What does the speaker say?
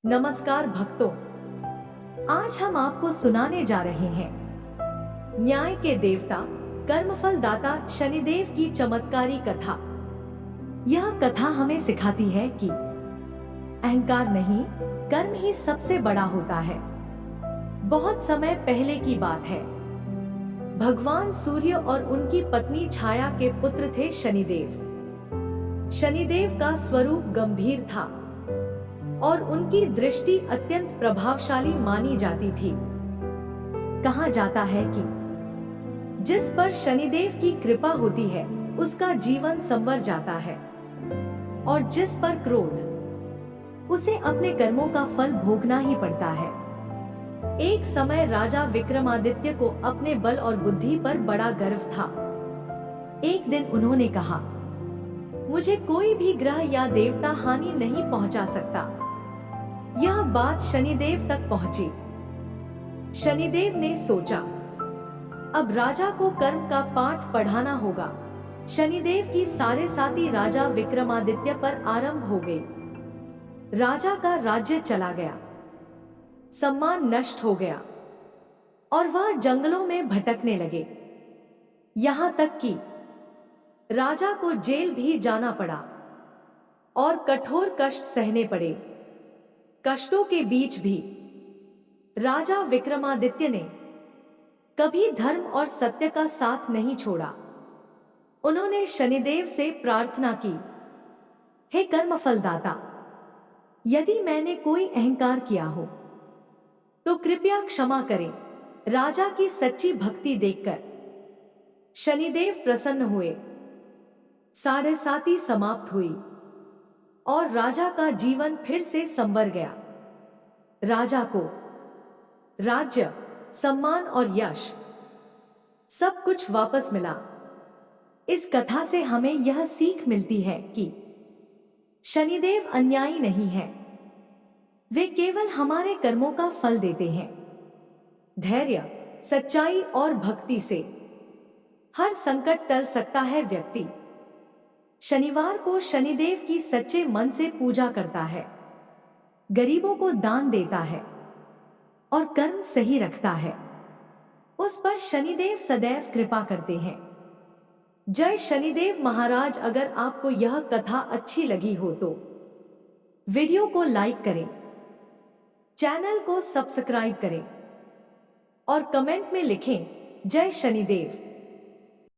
नमस्कार भक्तों, आज हम आपको सुनाने जा रहे हैं न्याय के देवता कर्मफल दाता शनिदेव की चमत्कारी कथा। यह कथा हमें सिखाती है कि अहंकार नहीं, कर्म ही सबसे बड़ा होता है। बहुत समय पहले की बात है। भगवान सूर्य और उनकी पत्नी छाया के पुत्र थे शनिदेव। शनिदेव का स्वरूप गंभीर था और उनकी दृष्टि अत्यंत प्रभावशाली मानी जाती थी। कहा जाता है कि जिस पर शनिदेव की कृपा होती है उसका जीवन संवर जाता है, और जिस पर क्रोध, उसे अपने कर्मों का फल भोगना ही पड़ता है। एक समय राजा विक्रमादित्य को अपने बल और बुद्धि पर बड़ा गर्व था। एक दिन उन्होंने कहा, मुझे कोई भी ग्रह या देवता हानि नहीं पहुंचा सकता। यह बात शनिदेव तक पहुंची। शनिदेव ने सोचा, अब राजा को कर्म का पाठ पढ़ाना होगा। शनिदेव की सारे साथी राजा विक्रमादित्य पर आरंभ हो गई। राजा का राज्य चला गया, सम्मान नष्ट हो गया और वह जंगलों में भटकने लगे। यहाँ तक कि राजा को जेल भी जाना पड़ा और कठोर कष्ट सहने पड़े। कष्टों के बीच भी राजा विक्रमादित्य ने कभी धर्म और सत्य का साथ नहीं छोड़ा। उन्होंने शनिदेव से प्रार्थना की, हे कर्मफल दाता, यदि मैंने कोई अहंकार किया हो तो कृपया क्षमा करें। राजा की सच्ची भक्ति देखकर शनिदेव प्रसन्न हुए। साढ़े साती समाप्त हुई और राजा का जीवन फिर से संवर गया। राजा को राज्य, सम्मान और यश सब कुछ वापस मिला। इस कथा से हमें यह सीख मिलती है कि शनिदेव अन्यायी नहीं है, वे केवल हमारे कर्मों का फल देते हैं। धैर्य, सच्चाई और भक्ति से हर संकट टल सकता है। व्यक्ति शनिवार को शनिदेव की सच्चे मन से पूजा करता है, गरीबों को दान देता है और कर्म सही रखता है, उस पर शनिदेव सदैव कृपा करते हैं। जय शनिदेव महाराज। अगर आपको यह कथा अच्छी लगी हो तो वीडियो को लाइक करें, चैनल को सब्सक्राइब करें और कमेंट में लिखें जय शनिदेव।